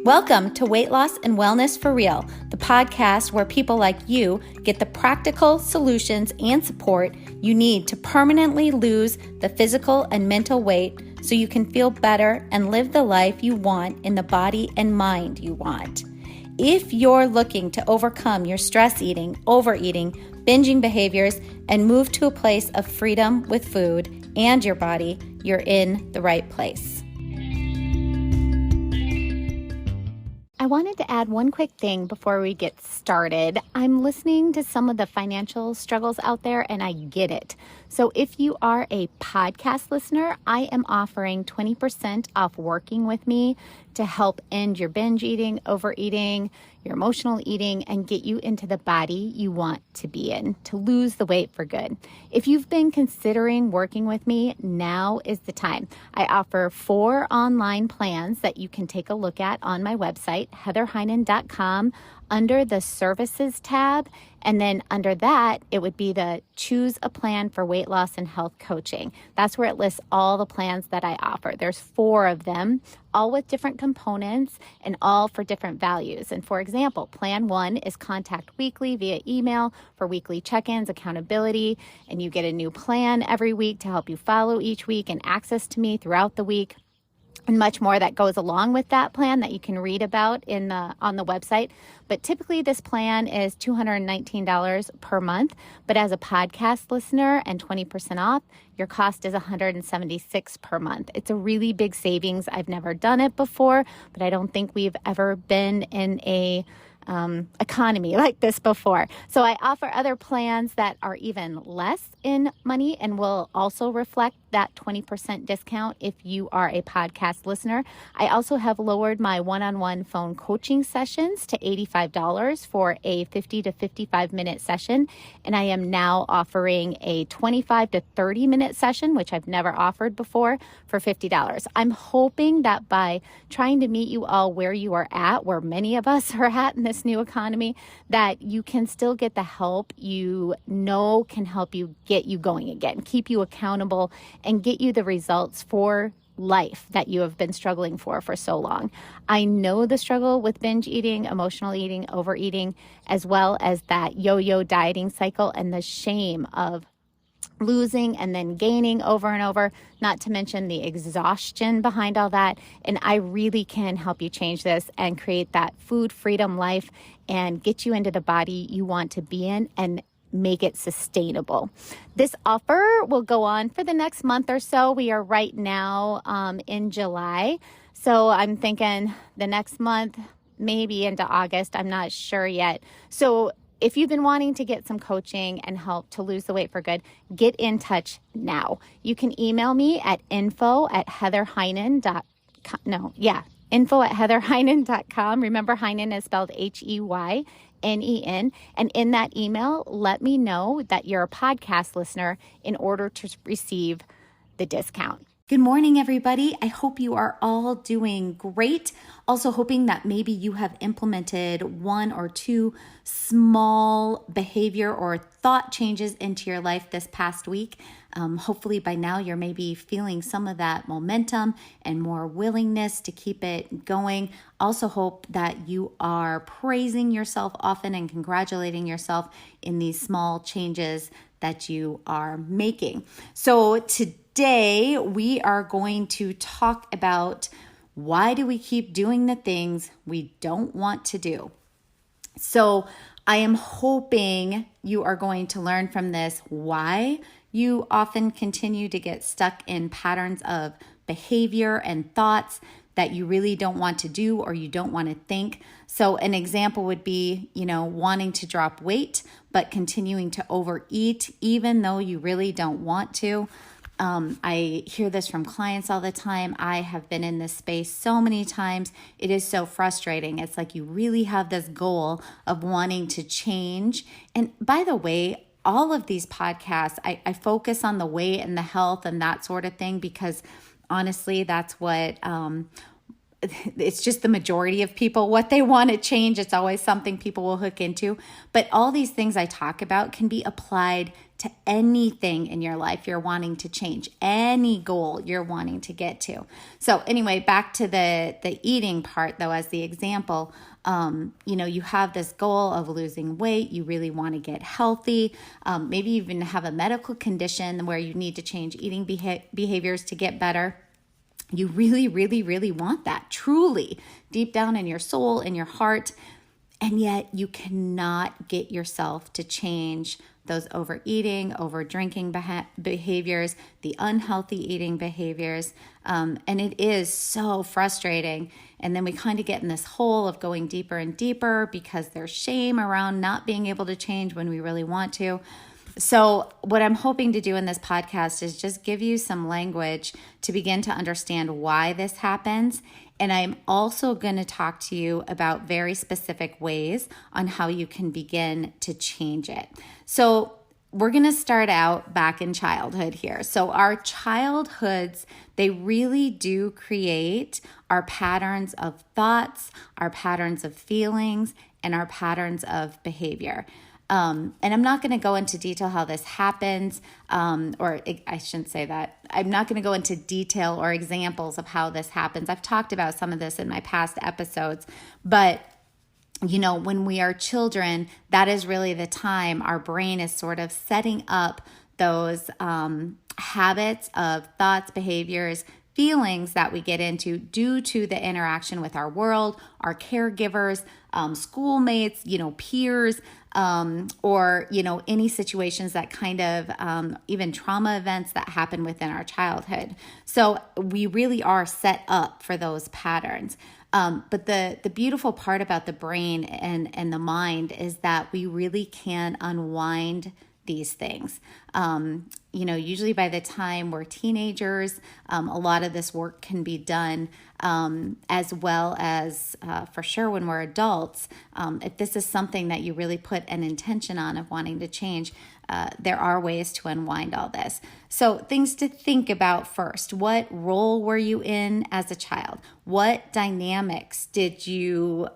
Welcome to Weight Loss and Wellness for Real, the podcast where people like you get the practical solutions and support you need to permanently lose the physical and mental weight so you can feel better and live the life you want in the body and mind you want. If you're looking to overcome your stress eating, overeating, binging behaviors, and move to a place of freedom with food and your body, you're in the right place. I wanted to add one quick thing before we get started. I'm listening to some of the financial struggles out there, and I get it. So if you are a podcast listener, I am offering 20% off working with me to help end your binge eating, overeating, your emotional eating, and get you into the body you want to be in, to lose the weight for good. If you've been considering working with me, now is the time. I offer 4 online plans that you can take a look at on my website, heatherheinen.com, under the services tab. And then under that, it would be the choose a plan for weight loss and health coaching. That's where it lists all the plans that I offer. There's 4 of them, all with different components and all for different values. And for example, plan 1 is contact weekly via email for weekly check-ins, accountability, and you get a new plan every week to help you follow each week and access to me throughout the week. And much more that goes along with that plan that you can read about on the website. But typically this plan is $219 per month. But as a podcast listener and 20% off, your cost is $176 per month. It's a really big savings. I've never done it before, but I don't think we've ever been in a economy like this before. So I offer other plans that are even less in money and will also reflect that 20% discount if you are a podcast listener. I also have lowered my one-on-one phone coaching sessions to $85 for a 50 to 55 minute session. And I am now offering a 25 to 30 minute session, which I've never offered before, for $50. I'm hoping that by trying to meet you all where you are at, where many of us are at in this new economy, that you can still get the help you know can help you get you going again, keep you accountable, and get you the results for life that you have been struggling for so long. I know the struggle with binge eating, emotional eating, overeating, as well as that yo-yo dieting cycle and the shame of losing and then gaining over and over, not to mention the exhaustion behind all that. And I really can help you change this and create that food freedom life and get you into the body you want to be in and make it sustainable. This offer will go on for the next month or so. We are right now in July. So I'm thinking the next month, maybe into August. I'm not sure yet. So if you've been wanting to get some coaching and help to lose the weight for good, get in touch now. You can email me at info@heatherheinen.com. Remember, Heinen is spelled Heynen. And in that email, let me know that you're a podcast listener in order to receive the discount. Good morning, everybody. I hope you are all doing great. Also hoping that maybe you have implemented 1 or 2 small behavior or thought changes into your life this past week. Hopefully by now you're maybe feeling some of that momentum and more willingness to keep it going. Also hope that you are praising yourself often and congratulating yourself in these small changes that you are making. So today we are going to talk about why do we keep doing the things we don't want to do. So I am hoping you are going to learn from this why you often continue to get stuck in patterns of behavior and thoughts that you really don't want to do or you don't want to think. So an example would be, wanting to drop weight, but continuing to overeat, even though you really don't want to. I hear this from clients all the time. I have been in this space so many times. It is so frustrating. It's like you really have this goal of wanting to change. And by the way, all of these podcasts, I focus on the weight and the health and that sort of thing because honestly, that's what it's just the majority of people, what they want to change. It's always something people will hook into. But all these things I talk about can be applied to anything in your life you're wanting to change, any goal you're wanting to get to. So anyway, back to the eating part though, as the example, you have this goal of losing weight. You really want to get healthy. Maybe even have a medical condition where you need to change eating behaviors to get better. You really, really, really want that, truly, deep down in your soul, in your heart, and yet you cannot get yourself to change those overeating, over drinking behaviors, the unhealthy eating behaviors, and it is so frustrating. And then we kind of get in this hole of going deeper and deeper because there's shame around not being able to change when we really want to. So what I'm hoping to do in this podcast is just give you some language to begin to understand why this happens. And I'm also going to talk to you about very specific ways on how you can begin to change it. So we're going to start out back in childhood here. So our childhoods, they really do create our patterns of thoughts, our patterns of feelings, and our patterns of behavior. And I'm not going to go into detail how this happens, I shouldn't say that. I'm not going to go into detail or examples of how this happens. I've talked about some of this in my past episodes, but when we are children, that is really the time our brain is sort of setting up those habits of thoughts, behaviors, feelings that we get into due to the interaction with our world, our caregivers, schoolmates, peers, or any situations that kind of even trauma events that happen within our childhood. So we really are set up for those patterns. But the beautiful part about the brain and the mind is that we really can unwind these things. Usually by the time we're teenagers, a lot of this work can be done, as well as for sure when we're adults. If this is something that you really put an intention on of wanting to change, there are ways to unwind all this. So things to think about first. What role were you in as a child? What dynamics did you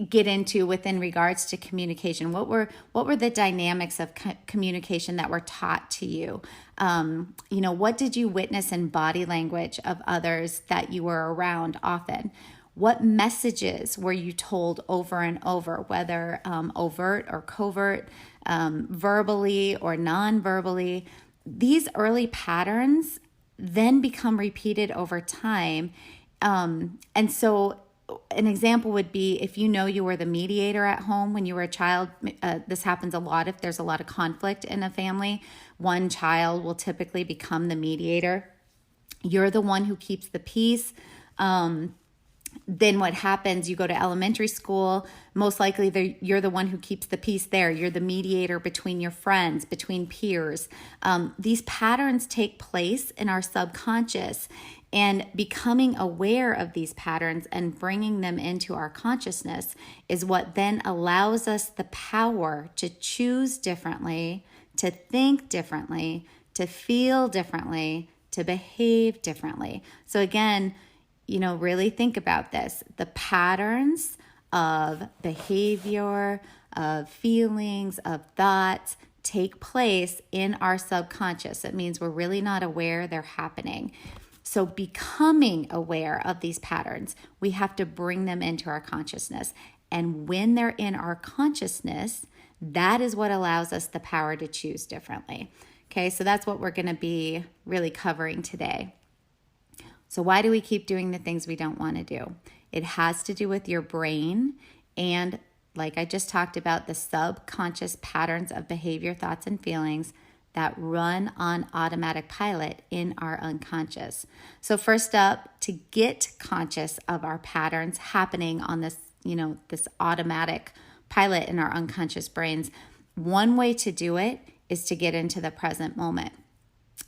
get into within regards to communication? What were the dynamics of communication that were taught to you? What did you witness in body language of others that you were around often? What messages were you told over and over, whether overt or covert, verbally or non-verbally? These early patterns then become repeated over time. And so an example would be if you were the mediator at home when you were a child. This happens a lot if there's a lot of conflict in a family. One child will typically become the mediator. You're the one who keeps the peace. Then what happens, you go to elementary school, most likely you're the one who keeps the peace there. You're the mediator between your friends, between peers. These patterns take place in our subconscious, and becoming aware of these patterns and bringing them into our consciousness is what then allows us the power to choose differently, to think differently, to feel differently, to behave differently. So again, really think about this. The patterns of behavior, of feelings, of thoughts take place in our subconscious. It means we're really not aware they're happening. So becoming aware of these patterns, we have to bring them into our consciousness. And when they're in our consciousness, that is what allows us the power to choose differently. Okay, so that's what we're going to be really covering today. So why do we keep doing the things we don't want to do? It has to do with your brain and, like I just talked about, the subconscious patterns of behavior, thoughts, and feelings that run on automatic pilot in our unconscious. So first up, to get conscious of our patterns happening on this, this automatic pilot in our unconscious brains, one way to do it is to get into the present moment.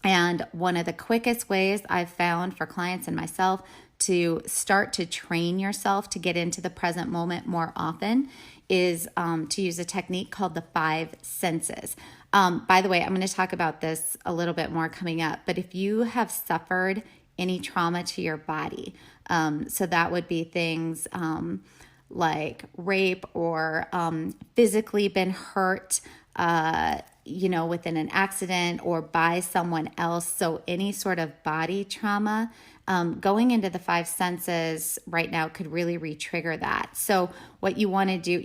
And one of the quickest ways I've found for clients and myself to start to train yourself to get into the present moment more often is to use a technique called the 5 senses. By the way, I'm going to talk about this a little bit more coming up, but if you have suffered any trauma to your body. So that would be things like rape or physically been hurt, within an accident or by someone else. So any sort of body trauma, going into the five senses right now could really re-trigger that. So what you want to do,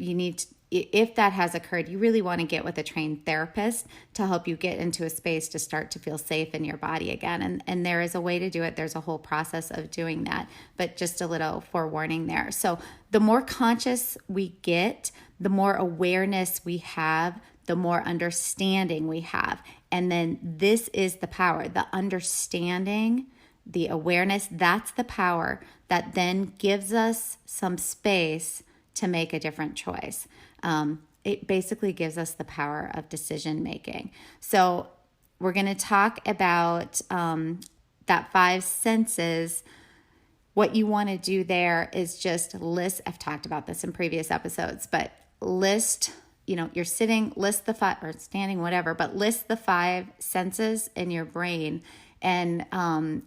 if that has occurred, you really want to get with a trained therapist to help you get into a space to start to feel safe in your body again. And there is a way to do it. There's a whole process of doing that, but just a little forewarning there. So the more conscious we get, the more awareness we have, the more understanding we have. And then this is the power, the understanding, the awareness, that's the power that then gives us some space to make a different choice. It basically gives us the power of decision making. So we're going to talk about that five senses. What you want to do there is just list, I've talked about this in previous episodes, but list, you're sitting, list the five, or standing, whatever, but list the five senses in your brain. And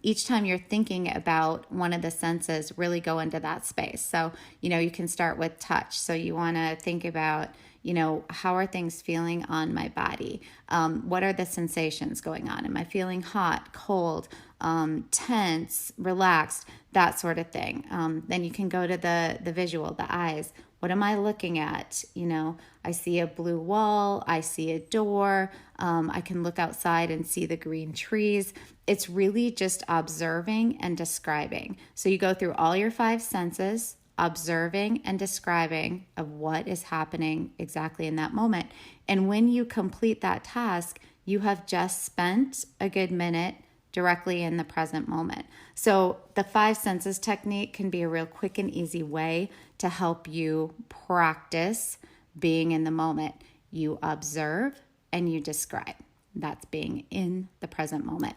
each time you're thinking about one of the senses, really go into that space. So, you can start with touch. So you want to think about, how are things feeling on my body? What are the sensations going on? Am I feeling hot, cold, tense, relaxed, that sort of thing? Then you can go to the visual, the eyes. What am I looking at? I see a blue wall. I see a door. I can look outside and see the green trees. It's really just observing and describing. So you go through all your five senses, observing and describing of what is happening exactly in that moment. And when you complete that task, you have just spent a good minute directly in the present moment. So the five senses technique can be a real quick and easy way to help you practice being in the moment. You observe and you describe. That's being in the present moment.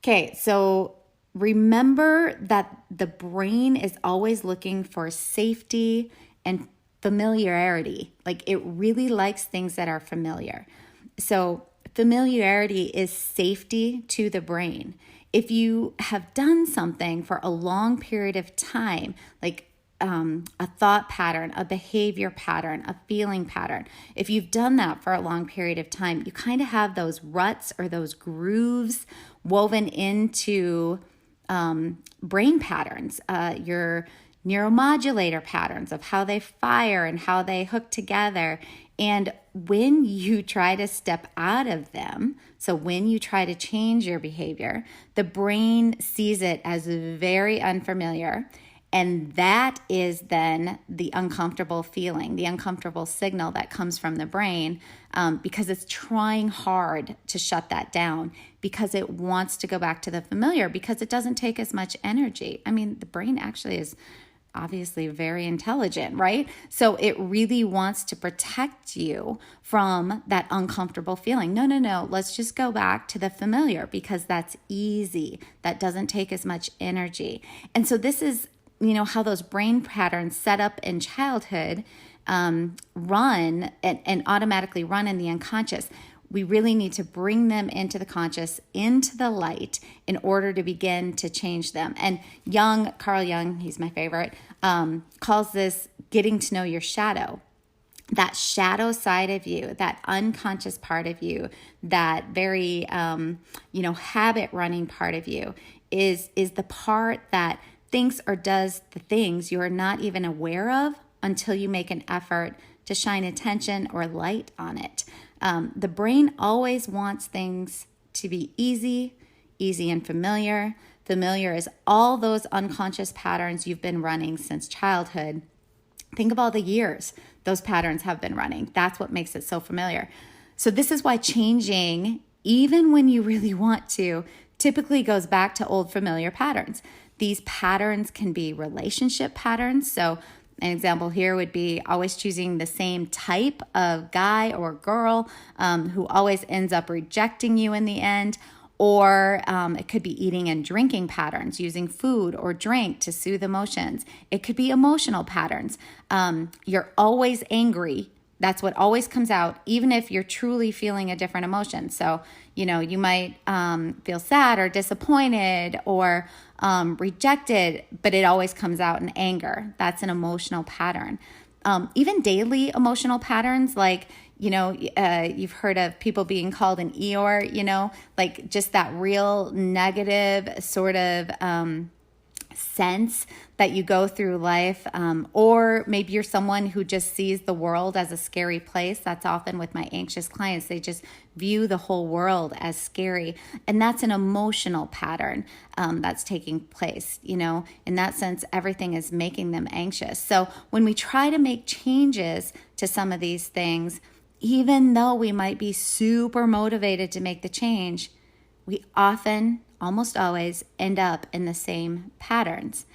Okay, so remember that the brain is always looking for safety and familiarity. Like it really likes things that are familiar. So familiarity is safety to the brain. If you have done something for a long period of time, like a thought pattern, a behavior pattern, a feeling pattern, if you've done that for a long period of time, you kind of have those ruts or those grooves woven into brain patterns, your neuromodulator patterns of how they fire and how they hook together. And when you try to step out of them, so when you try to change your behavior, the brain sees it as very unfamiliar. And that is then the uncomfortable feeling, the uncomfortable signal that comes from the brain because it's trying hard to shut that down because it wants to go back to the familiar because it doesn't take as much energy. I mean, the brain actually is obviously very intelligent, right? So it really wants to protect you from that uncomfortable feeling. No, let's just go back to the familiar because that's easy. That doesn't take as much energy. And so this is how those brain patterns set up in childhood run and automatically run in the unconscious. We really need to bring them into the conscious, into the light, in order to begin to change them. And Carl Jung, he's my favorite, calls this getting to know your shadow. That shadow side of you, that unconscious part of you, that very, habit running part of you is the part that thinks or does the things you are not even aware of until you make an effort to shine attention or light on it. The brain always wants things to be easy and familiar. Familiar is all those unconscious patterns you've been running since childhood. Think of all the years those patterns have been running. That's what makes it so familiar. So this is why changing, even when you really want to, typically goes back to old familiar patterns. These patterns can be relationship patterns. So an example here would be always choosing the same type of guy or girl who always ends up rejecting you in the end. Or it could be eating and drinking patterns, using food or drink to soothe emotions. It could be emotional patterns. You're always angry That's what always comes out, even if you're truly feeling a different emotion. So, you might feel sad or disappointed or rejected, but it always comes out in anger. That's an emotional pattern. Even daily emotional patterns, like, you've heard of people being called an Eeyore, like just that real negative sort of sense that you go through life, or maybe you're someone who just sees the world as a scary place. That's often with my anxious clients. They just view the whole world as scary, and that's an emotional pattern that's taking place. In that sense, everything is making them anxious. So when we try to make changes to some of these things, even though we might be super motivated to make the change, we often, almost always, end up in the same patterns.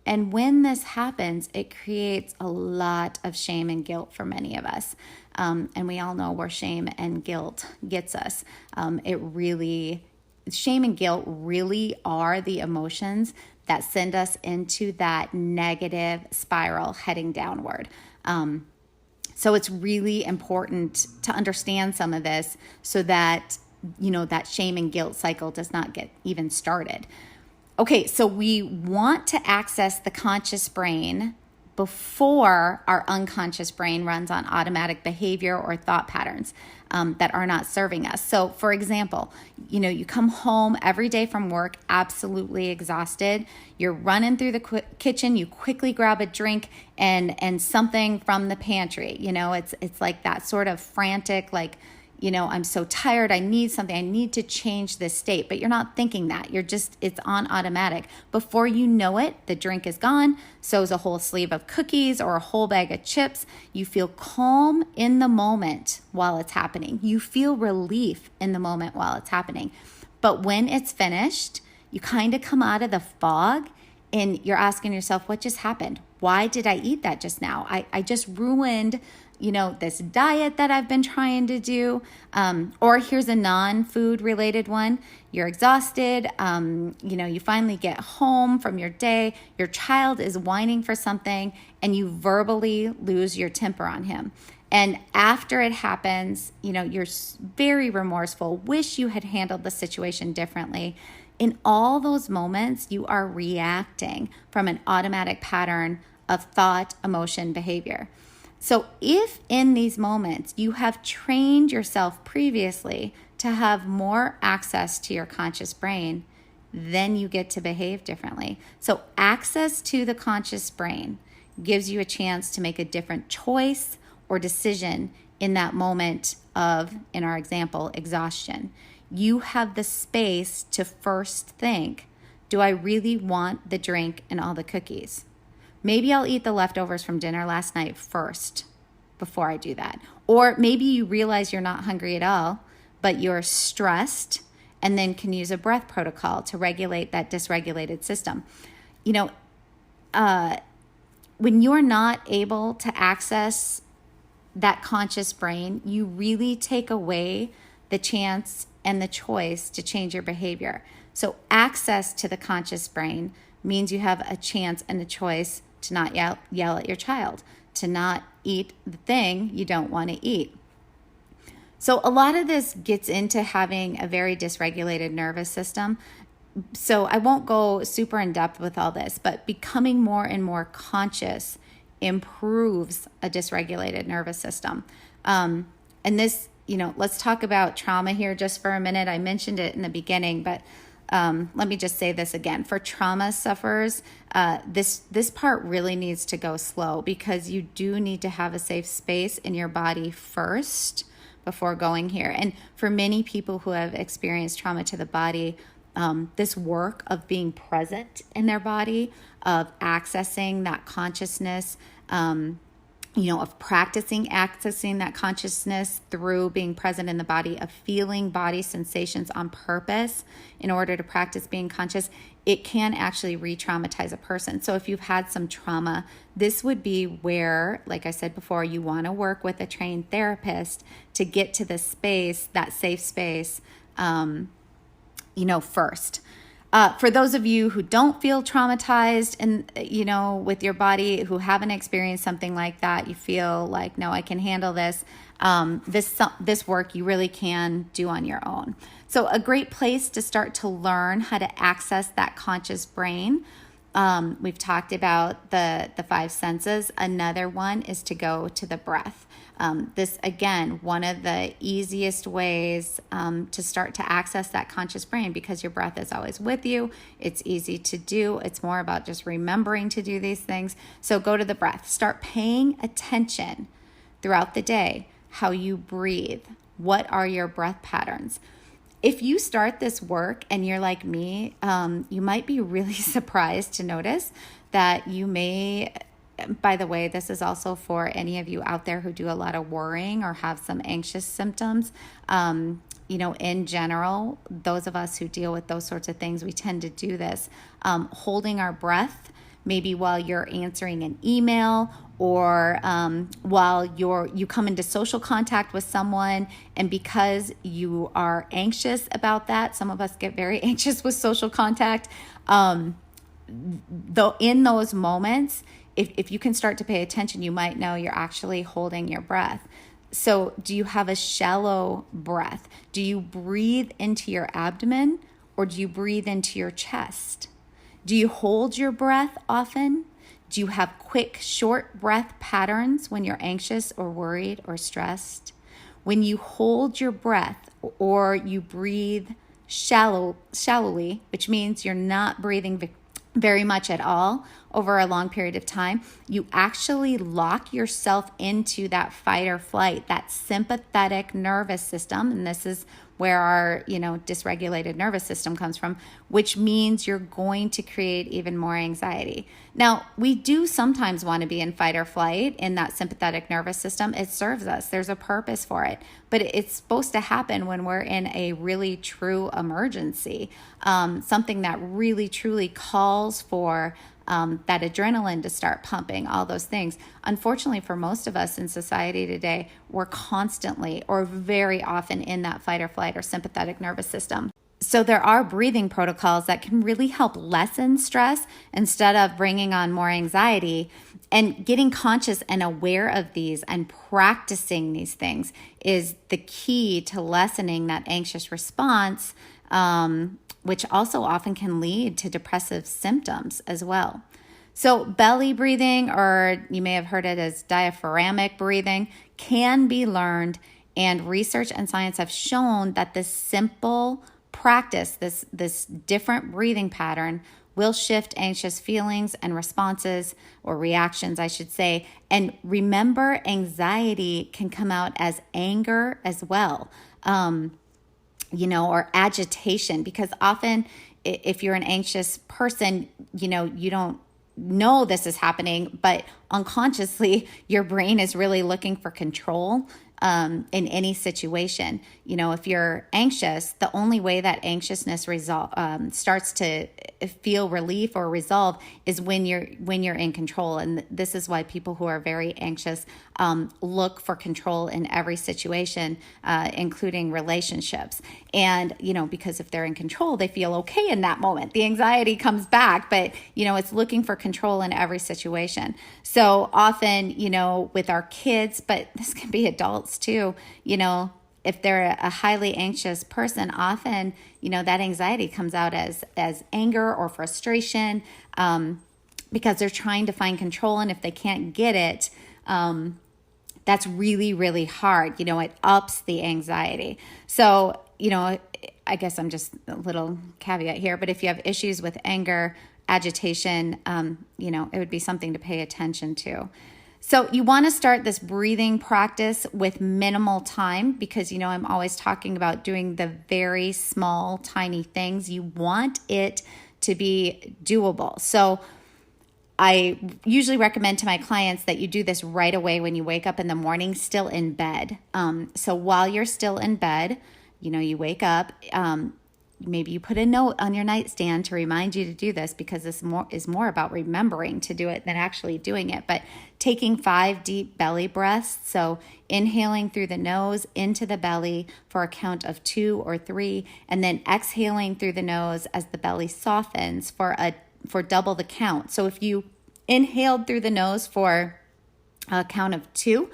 And when this happens, it creates a lot of shame and guilt for many of us. And we all know where shame and guilt gets us. Shame and guilt really are the emotions that send us into that negative spiral heading downward. So it's really important to understand some of this so that that shame and guilt cycle does not get even started. Okay, so we want to access the conscious brain before our unconscious brain runs on automatic behavior or thought patterns that are not serving us. So for example, you come home every day from work absolutely exhausted. You're running through the kitchen, you quickly grab a drink and something from the pantry. It's like that sort of frantic, like, I'm so tired, I need something, I need to change this state. But you're not thinking that. It's on automatic. Before you know it, the drink is gone. So is a whole sleeve of cookies or a whole bag of chips. You feel calm in the moment while it's happening. You feel relief in the moment while it's happening. But when it's finished, you kind of come out of the fog and you're asking yourself, what just happened? Why did I eat that just now? I just ruined this diet that I've been trying to do. Or here's a non-food related one. You're exhausted. You finally get home from your day. Your child is whining for something and you verbally lose your temper on him. And after it happens, you're very remorseful, wish you had handled the situation differently. In all those moments, you are reacting from an automatic pattern of thought, emotion, behavior. So if in these moments you have trained yourself previously to have more access to your conscious brain, then you get to behave differently. So access to the conscious brain gives you a chance to make a different choice or decision in that moment of, in our example, exhaustion. You have the space to first think, do I really want the drink and all the cookies? Maybe I'll eat the leftovers from dinner last night first before I do that. Or maybe you realize you're not hungry at all, but you're stressed and then can use a breath protocol to regulate that dysregulated system. When you're not able to access that conscious brain, you really take away the chance and the choice to change your behavior. So access to the conscious brain means you have a chance and a choice to not yell at your child, to not eat the thing you don't want to eat. So a lot of this gets into having a very dysregulated nervous system. So I won't go super in depth with all this, but becoming more and more conscious improves a dysregulated nervous system. And this, let's talk about trauma here just for a minute. I mentioned it in the beginning, but let me just say this again. For trauma sufferers, this part really needs to go slow because you do need to have a safe space in your body first before going here. And for many people who have experienced trauma to the body, this work of being present in their body, of accessing that consciousness, of accessing that consciousness through being present in the body, of feeling body sensations on purpose in order to practice being conscious, it can actually re-traumatize a person. So if you've had some trauma, this would be where, like I said before, you want to work with a trained therapist to get to the space, that safe space, first. For those of you who don't feel traumatized and, with your body, who haven't experienced something like that, you feel like, no, I can handle this. This work you really can do on your own. So a great place to start to learn how to access that conscious brain. We've talked about the five senses. Another one is to go to the breath. This, again, one of the easiest ways to start to access that conscious brain, because your breath is always with you. It's easy to do. It's more about just remembering to do these things. So go to the breath. Start paying attention throughout the day, how you breathe. What are your breath patterns? If you start this work and you're like me, you might be really surprised to notice that you may, by the way, this is also for any of you out there who do a lot of worrying or have some anxious symptoms. In general, those of us who deal with those sorts of things, we tend to do this, holding our breath, maybe while you're answering an email or while you come into social contact with someone, and because you are anxious about that, some of us get very anxious with social contact, though in those moments, if you can start to pay attention, you might know you're actually holding your breath. So do you have a shallow breath? Do you breathe into your abdomen, or do you breathe into your chest? Do you hold your breath often? Do you have quick, short breath patterns when you're anxious or worried or stressed? When you hold your breath or you breathe shallowly, which means you're not breathing very much at all over a long period of time, you actually lock yourself into that fight or flight, that sympathetic nervous system. And this is where our, dysregulated nervous system comes from, which means you're going to create even more anxiety. Now, we do sometimes want to be in fight or flight in that sympathetic nervous system. It serves us. There's a purpose for it. But it's supposed to happen when we're in a really true emergency, something that really, truly calls for that adrenaline to start pumping, all those things. Unfortunately, for most of us in society today, we're constantly or very often in that fight or flight or sympathetic nervous system. So there are breathing protocols that can really help lessen stress instead of bringing on more anxiety. And getting conscious and aware of these and practicing these things is the key to lessening that anxious response, which also often can lead to depressive symptoms as well. So belly breathing, or you may have heard it as diaphragmatic breathing, can be learned, and research and science have shown that this simple practice, this different breathing pattern, will shift anxious feelings and responses, or reactions, I should say. And remember, anxiety can come out as anger as well. Or agitation, because often if you're an anxious person, you don't know this is happening, but unconsciously your brain is really looking for control in any situation. If you're anxious, the only way that anxiousness starts to feel relief or resolve is when you're in control. And this is why people who are very anxious look for control in every situation, including relationships. And, because if they're in control, they feel okay in that moment. The anxiety comes back, but, it's looking for control in every situation. So often, with our kids, but this can be adults too, if they're a highly anxious person, often, that anxiety comes out as anger or frustration, because they're trying to find control. And if they can't get it, that's really, really hard. It ups the anxiety. So, I guess I'm just a little caveat here, but if you have issues with anger, agitation, it would be something to pay attention to. So you want to start this breathing practice with minimal time, because, I'm always talking about doing the very small, tiny things. You want it to be doable. So I usually recommend to my clients that you do this right away when you wake up in the morning, still in bed. So while you're still in bed, you wake up, maybe you put a note on your nightstand to remind you to do this, because this is more about remembering to do it than actually doing it. But taking 5 deep belly breaths, so inhaling through the nose into the belly for a count of 2 or 3, and then exhaling through the nose as the belly softens for double the count. So if you inhaled through the nose for a count of 2,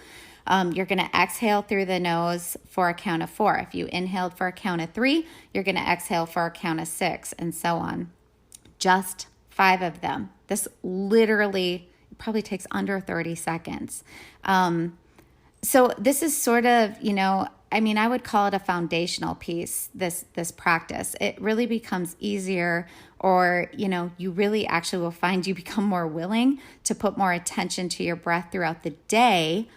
you're going to exhale through the nose for a count of 4. If you inhaled for a count of 3, you're going to exhale for a count of 6, and so on. Just 5 of them. This literally probably takes under 30 seconds. So this is sort of, I would call it a foundational piece, this practice. It really becomes easier, or, you really actually will find you become more willing to put more attention to your breath throughout the day.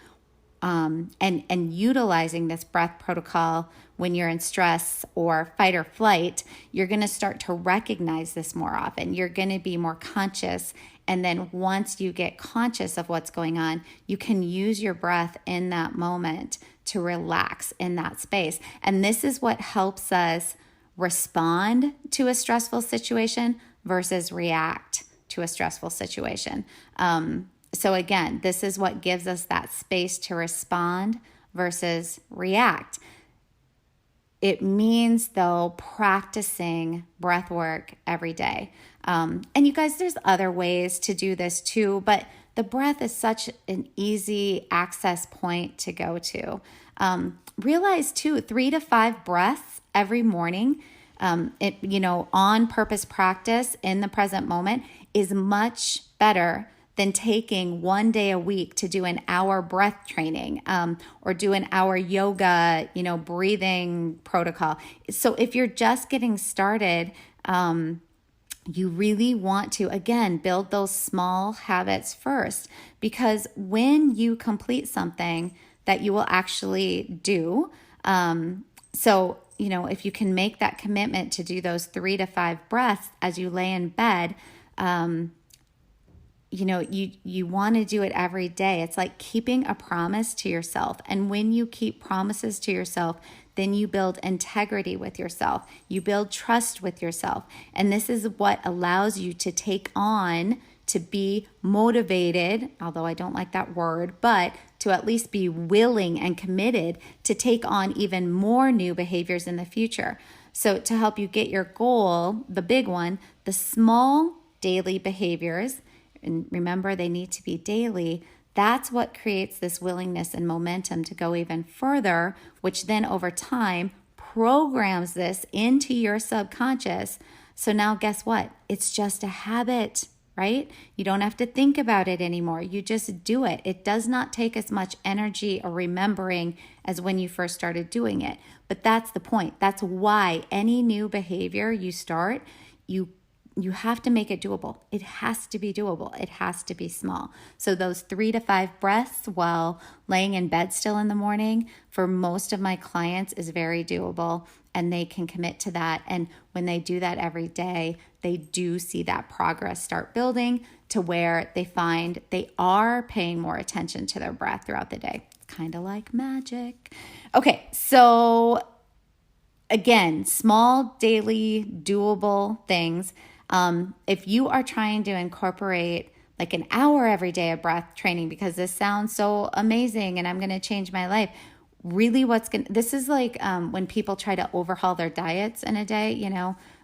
And utilizing this breath protocol when you're in stress or fight or flight, you're going to start to recognize this more often. You're going to be more conscious. And then once you get conscious of what's going on, you can use your breath in that moment to relax in that space. And this is what helps us respond to a stressful situation versus react to a stressful situation. So again, this is what gives us that space to respond versus react. It means, though, practicing breath work every day. And you guys, there's other ways to do this too, but the breath is such an easy access point to go to. Realize too, 3 to 5 breaths every morning, on purpose practice in the present moment is much better than taking 1 day a week to do an hour breath training, or do an hour yoga, breathing protocol. So if you're just getting started, you really want to, again, build those small habits first, because when you complete something that you will actually do, if you can make that commitment to do those 3 to 5 breaths as you lay in bed, you want to do it every day. It's like keeping a promise to yourself. And when you keep promises to yourself, then you build integrity with yourself. You build trust with yourself. And this is what allows you to take on, to be motivated, although I don't like that word, but to at least be willing and committed to take on even more new behaviors in the future. So to help you get your goal, the big one, the small daily behaviors, and remember, they need to be daily. That's what creates this willingness and momentum to go even further, which then over time programs this into your subconscious. So now guess what? It's just a habit, right? You don't have to think about it anymore. You just do it. It does not take as much energy or remembering as when you first started doing it. But that's the point. That's why any new behavior you start, you have to make it doable. It has to be doable. It has to be small. So those 3 to 5 breaths while laying in bed still in the morning, for most of my clients is very doable, and they can commit to that. And when they do that every day, they do see that progress start building to where they find they are paying more attention to their breath throughout the day. It's kind of like magic. Okay, so again, small, daily, doable things. If you are trying to incorporate like an hour every day of breath training, because this sounds so amazing and I'm going to change my life, really this is like when people try to overhaul their diets in a day.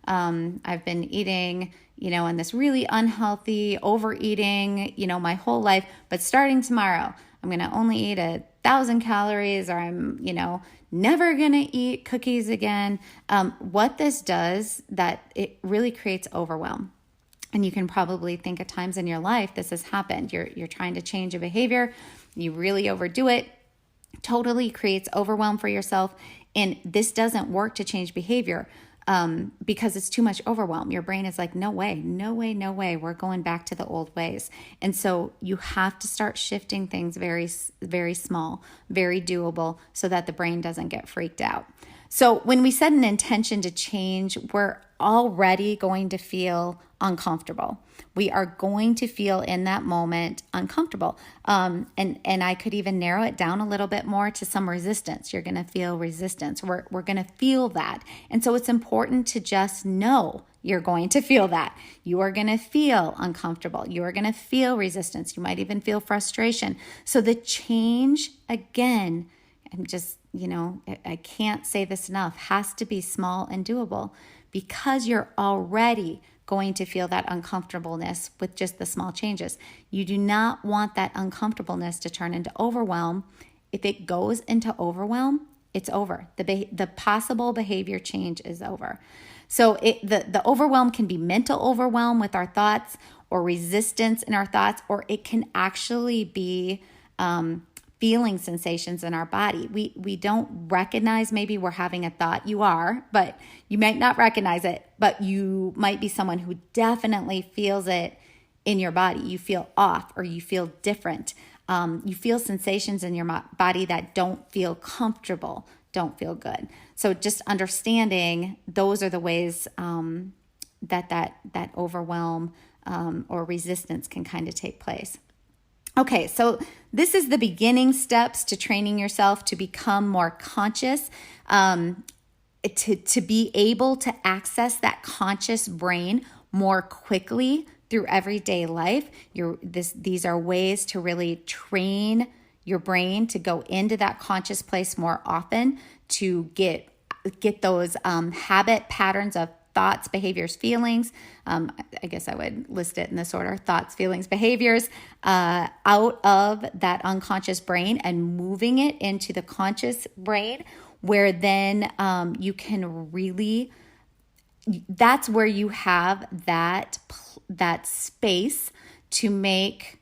I've been eating, in this really unhealthy overeating, my whole life, but starting tomorrow, I'm going to only eat 1,000 calories, or I'm, never going to eat cookies again. What this does, that it really creates overwhelm. And you can probably think of times in your life this has happened. You're trying to change a behavior, you really overdo it, totally creates overwhelm for yourself. And this doesn't work to change behavior because it's too much overwhelm. Your brain is like, no way, we're going back to the old ways. And so you have to start shifting things very, very small, very doable, so that the brain doesn't get freaked out. So when we set an intention to change, we're already going to feel uncomfortable. We are going to feel in that moment uncomfortable. And I could even narrow it down a little bit more to some resistance. You're going to feel resistance. We're going to feel that. And so it's important to just know you're going to feel that. You are going to feel uncomfortable. You are going to feel resistance. You might even feel frustration. So the change, again, I'm just, I can't say this enough, has to be small and doable, because you're already going to feel that uncomfortableness with just the small changes. You do not want that uncomfortableness to turn into overwhelm. If it goes into overwhelm, it's over. The possible behavior change is over. So the overwhelm can be mental overwhelm with our thoughts, or resistance in our thoughts, or it can actually be feeling sensations in our body. We don't recognize maybe we're having a thought. You are, but you might not recognize it, but you might be someone who definitely feels it in your body. You feel off, or you feel different. You feel sensations in your body that don't feel comfortable, don't feel good. So just understanding those are the ways that overwhelm or resistance can kind of take place. Okay, so this is the beginning steps to training yourself to become more conscious, to be able to access that conscious brain more quickly through everyday life. These are ways to really train your brain to go into that conscious place more often, to get those habit patterns of thoughts, behaviors, feelings. I guess I would list it in this order: thoughts, feelings, behaviors, out of that unconscious brain and moving it into the conscious brain, where then you can really, that's where you have that space to make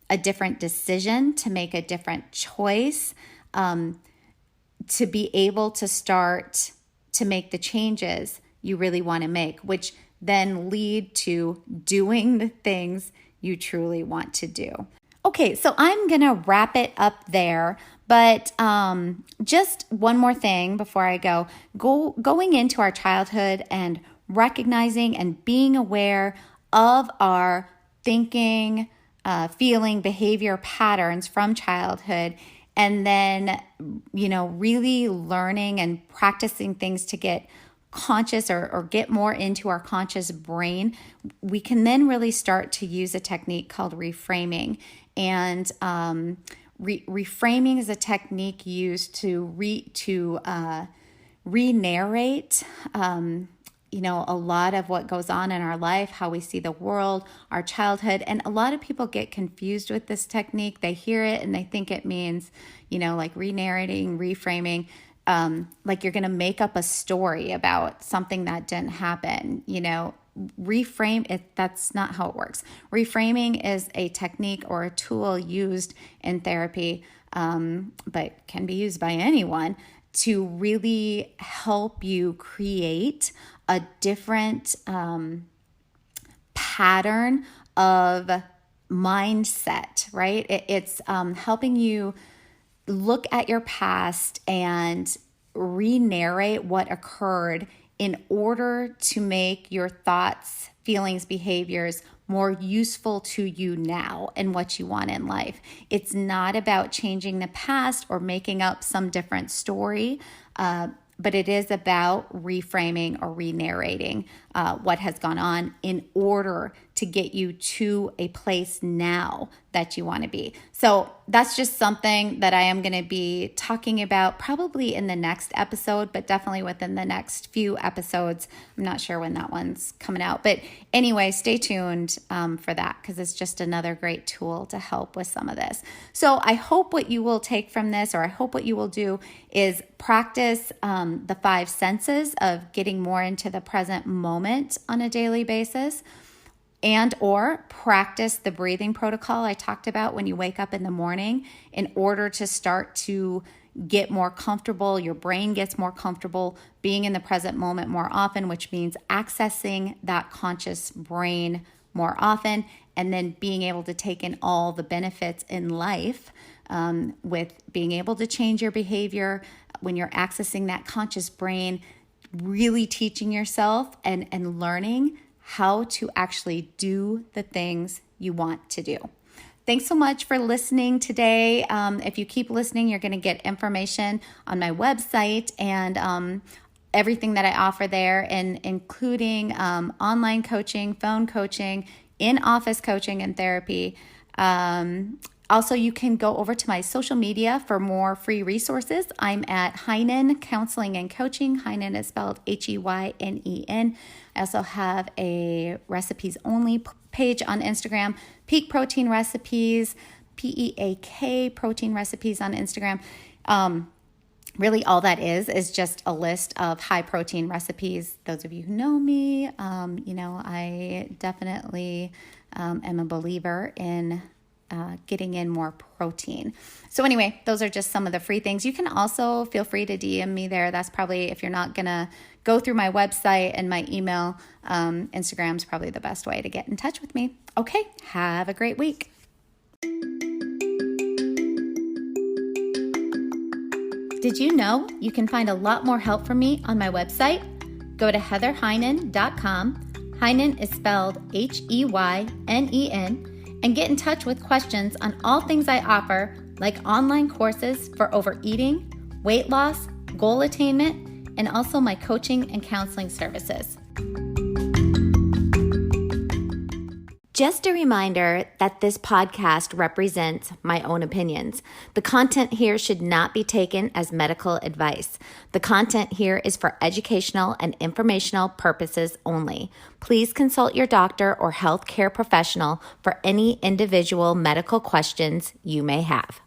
a different decision, to make a different choice, to be able to start to make the changes you really want to make, which then lead to doing the things you truly want to do. Okay, so I'm going to wrap it up there, but just one more thing before I going into our childhood and recognizing and being aware of our thinking, feeling, behavior patterns from childhood, and then, really learning and practicing things to get conscious or get more into our conscious brain, we can then really start to use a technique called reframing. And reframing is a technique used to re-narrate a lot of what goes on in our life, how we see the world, our childhood. And a lot of people get confused with this technique. They hear it and they think it means, like re-narrating, reframing, like you're going to make up a story about something that didn't happen. Reframe it. That's not how it works. Reframing is a technique or a tool used in therapy, but can be used by anyone to really help you create a different pattern of mindset, right? It's helping you look at your past and re-narrate what occurred in order to make your thoughts, feelings, behaviors more useful to you now and what you want in life. It's not about changing the past or making up some different story, but it is about reframing or re-narrating what has gone on in order to get you to a place now that you want to be. So that's just something that I am going to be talking about probably in the next episode, but definitely within the next few episodes. I'm not sure when that one's coming out. But anyway, stay tuned for that, because it's just another great tool to help with some of this. So I hope what you will take from this, or I hope what you will do, is practice the 5 senses of getting more into the present moment on a daily basis, and or practice the breathing protocol I talked about when you wake up in the morning in order to start to get more comfortable. Your brain gets more comfortable being in the present moment more often, which means accessing that conscious brain more often, and then being able to take in all the benefits in life with being able to change your behavior when you're accessing that conscious brain. really teaching yourself and learning how to actually do the things you want to do. Thanks so much for listening today. If you keep listening, you're going to get information on my website and everything that I offer there, and including online coaching, phone coaching, in-office coaching and therapy. Also, you can go over to my social media for more free resources. I'm at Heinen Counseling and Coaching. Heinen is spelled Heynen. I also have a recipes only page on Instagram, Peak Protein Recipes, PEAK Protein Recipes on Instagram. Really all that is just a list of high protein recipes. Those of you who know me, I definitely am a believer in getting in more protein. So anyway, those are just some of the free things. You can also feel free to DM me there. That's probably, if you're not going to go through my website and my email, Instagram's probably the best way to get in touch with me. Okay, have a great week. Did you know you can find a lot more help from me on my website? Go to heatherheinen.com. Heinen is spelled Heynen, and get in touch with questions on all things I offer, like online courses for overeating, weight loss, goal attainment, and also my coaching and counseling services. Just a reminder that this podcast represents my own opinions. The content here should not be taken as medical advice. The content here is for educational and informational purposes only. Please consult your doctor or healthcare professional for any individual medical questions you may have.